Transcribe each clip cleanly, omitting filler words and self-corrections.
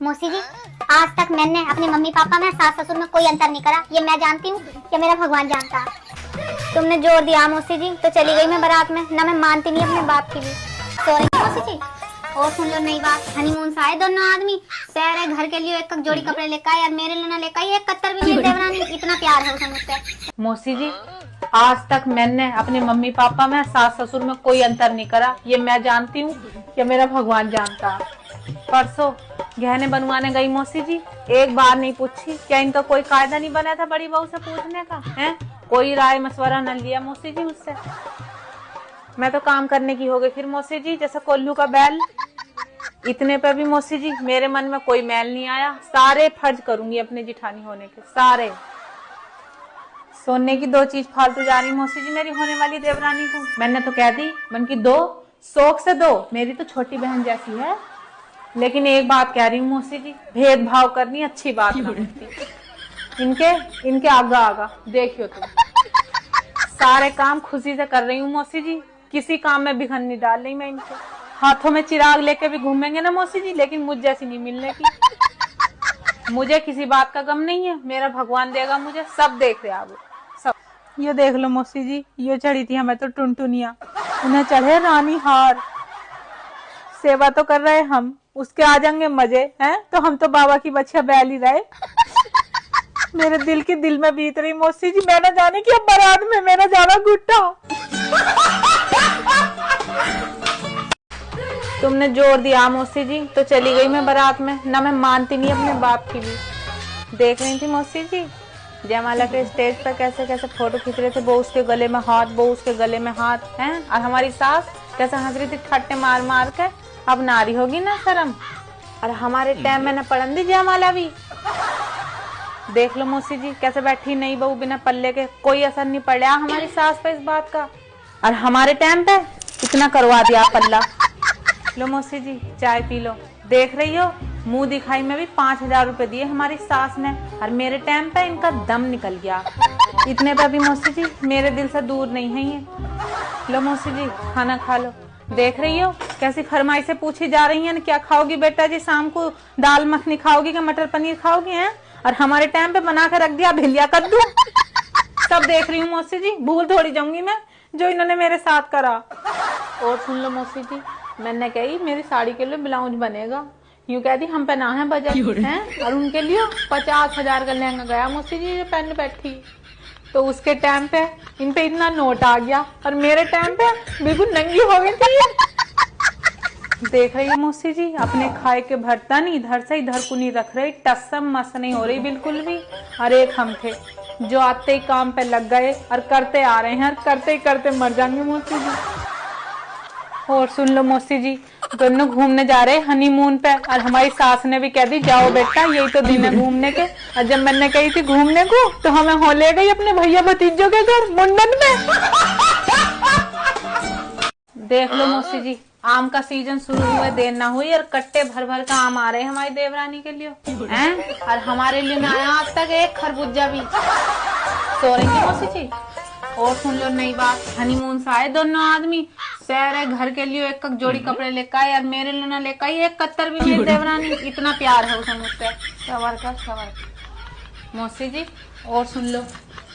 मौसी जी, आज तक मैंने अपने मम्मी पापा में, सास ससुर में कोई अंतर नहीं करा। ये मैं जानती हूँ, ये मेरा भगवान जानता है। तुमने जोर दिया मौसी जी, तो चली गई मैं बारात में। ना मैं मानती नहीं अपने बाप की भी। सॉरी मौसी जी। और सुन लो नई बात, हनीमून से आए दोनों आदमी, शहर है, घर के लिए एक जोड़ी कपड़े लेकर आए, और मेरे लिए ना लेकर आई एक कत्तर भी मेरी देवरानी। इतना प्यार है उसे मुझसे। मौसी जी, आज तक मैंने अपने मम्मी पापा में, सास ससुर में कोई अंतर नहीं करा। ये मैं जानती हूँ, ये मेरा भगवान जानता है। परसों गहने बनवाने गई मौसी जी, एक बार नहीं पूछी। क्या इनका कोई कायदा नहीं बना था बड़ी बहू से पूछने का? है कोई राय मशवरा न लिया मौसी जी मुझसे। मैं तो काम करने की हो गई फिर मौसी जी, जैसे कोल्लू का बैल। इतने पे भी मौसी जी मेरे मन में कोई मैल नहीं आया। सारे फर्ज करूंगी अपने जिठानी होने के, सारे। सोने की दो चीज फालतू जा रही मौसी जी मेरी होने वाली देवरानी को। मैंने तो कह दी मन की दो, शौक से दो, मेरी तो छोटी बहन जैसी है। लेकिन एक बात कह रही हूँ मौसी जी, भेदभाव करनी अच्छी बात नहीं होती। इनके आगा आगा देखियो तुम। सारे काम खुशी से कर रही हूँ मौसी जी, किसी काम में बिघन नहीं डाल रही मैं इनके। हाथों में चिराग लेके भी घूमेंगे ना मौसी जी, लेकिन मुझ जैसी नहीं मिलने की। मुझे किसी बात का गम नहीं है, मेरा भगवान देगा मुझे, सब देख रहे आप सब। ये देख लो मौसी जी, ये चढ़ी थी हमें तो टुनटुनिया, उन्हें चढ़े रानी हार। सेवा तो कर रहे हम, उसके आ जाएंगे मजे हैं, तो हम तो बाबा की बच्चिया बैल ही रहे। मेरे दिल की दिल में बीत रही मौसी जी, मैं ना जाने की अब बारात में मेरा जाना गुट्टा। तुमने जोर दिया मौसी जी, तो चली गई मैं बारात में। ना मैं मानती नहीं अपने बाप की भी। देख रही थी मौसी जी जयमाला के स्टेज पर कैसे कैसे फोटो खींच रहे थे, वो उसके गले में हाथ, वो उसके गले में हाथ हैं, और हमारी सास कैसे हंस रही थी ठट्टे मार मार के। अब नारी होगी ना शर्म। और हमारे टाइम में न पढ़न दी जयमाला भी। देख लो मौसी जी कैसे बैठी नई बहू बिना पल्ले के, कोई असर नहीं पड़ा हमारी सास पे इस बात का। और हमारे टाइम पे इतना करवा दिया पल्ला। लो मौसी जी चाय पी लो। देख रही हो मुंह दिखाई में भी 5,000 रुपए दिए हमारी सास ने, और मेरे टाइम पे इनका दम निकल गया। इतने पे भी मौसी जी मेरे दिल से दूर नहीं है ये। लो मौसी जी खाना खा लो। देख रही हो कैसी फरमाइश से पूछी जा रही है, क्या खाओगी बेटा जी शाम को, दाल मखनी खाओगी कि मटर पनीर खाओगी हैं? और हमारे टाइम पे बना कर रख दिया भिलिया कद्दू। सब देख रही हूँ मौसी जी, भूल थोड़ी जाऊंगी मैं जो इन्होंने मेरे साथ करा। और सुन लो मौसी जी, मैंने कही मेरी साड़ी के लिए ब्लाउज बनेगा, यूं कहती हम पे ना है बजट है, और उनके लिए 50,000 का लहंगा गया मौसी जी ये पहन बैठी। तो उसके टाइम पे इन पे इतना नोट आ गया, और मेरे टाइम पे बिल्कुल नंगी हो गई थी। देख रही है मौसी जी अपने खाए के बर्तन इधर से इधर को नहीं रख रही, टसम मस नहीं हो रही बिल्कुल भी। और एक हम थे जो आते ही काम पे लग गए और करते आ रहे हैं, और करते ही करते मर जाएंगे मौसी जी। और सुन लो मौसी जी, दोनों घूमने जा रहे हनीमून पे, और हमारी सास ने भी कह दी जाओ बेटा यही तो दिन है घूमने के। और जब मैंने कही थी घूमने को, तो हमें हो ले गई अपने भैया भतीजों के घर मुंडन में। देख लो मौसी जी आम का सीजन शुरू हुए देर ना हुई, और कट्टे भर भर का आम आ रहे हैं हमारी देवरानी के लिए हैं, और हमारे लिए ना आया आज तक एक खरबूजा भी। सो रही है मौसी जी। और सुन लो नई बात, हनीमून से आए दोनों आदमी, शहर है, घर के लिए एक जोड़ी कपड़े लेकर आए, और मेरे लिए ना लेकर आई एक कत्तर भी मेरी देवरानी। इतना प्यार है उसे मुझसे। सवर का मौसी जी। और सुन लो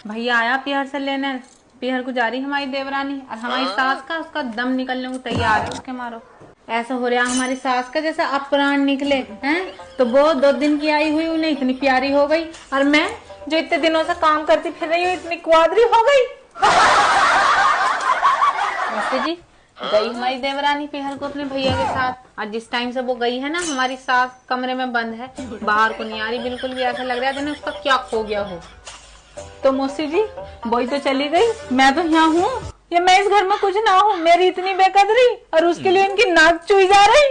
भैया आया पिहर से लेने, पिहर को जा रही हमारी देवरानी, और हमारी सास का उसका दम निकलने को तैयार है उसके मारो। ऐसा हो रहा हमारी सास का जैसे अप्राण निकले हैं। तो वो 2 दिन की आई हुई उन्हें इतनी प्यारी हो गई, और मैं जो इतने दिनों से काम करती फिर रही हूँ इतनी क्वादरी हो गई। मौसी जी गई हमारी देवरानी पिहर को अपने भैया के साथ, और जिस टाइम से वो गई है ना हमारी सास कमरे में बंद है, बाहर को नहीं आ रही बिल्कुल भी। ऐसा लग रहा है जैसे उसका क्या खो गया हो। तो मौसी जी वही तो चली गई, मैं तो यहाँ हूँ, ये मैं इस घर में कुछ ना हूँ, मेरी इतनी बेकदरी, और उसके लिए इनकी नाक चुई जा रही।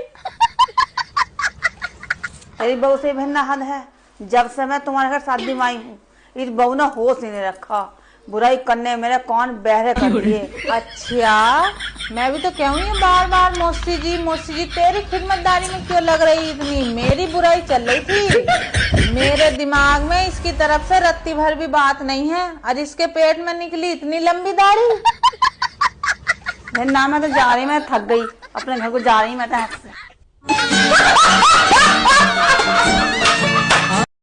अरे बहू से भिन्न हद है, जब से मैं तुम्हारे घर शादी में आई हूँ इस बहू ने होश नहीं रखा, बुराई करने मेरे कौन बहरे कर दिए। अच्छा मैं भी तो कहूँगी बार बार मौसी जी तेरी खिदमतदारी में क्यों लग रही इतनी, मेरी बुराई चल रही थी। मेरे दिमाग में इसकी तरफ से रत्ती भर भी बात नहीं है, और इसके पेट में निकली इतनी लंबी दाढ़ी। ना मैं तो जा रही, मैं थक गई, अपने घर को जा रही मैं तो।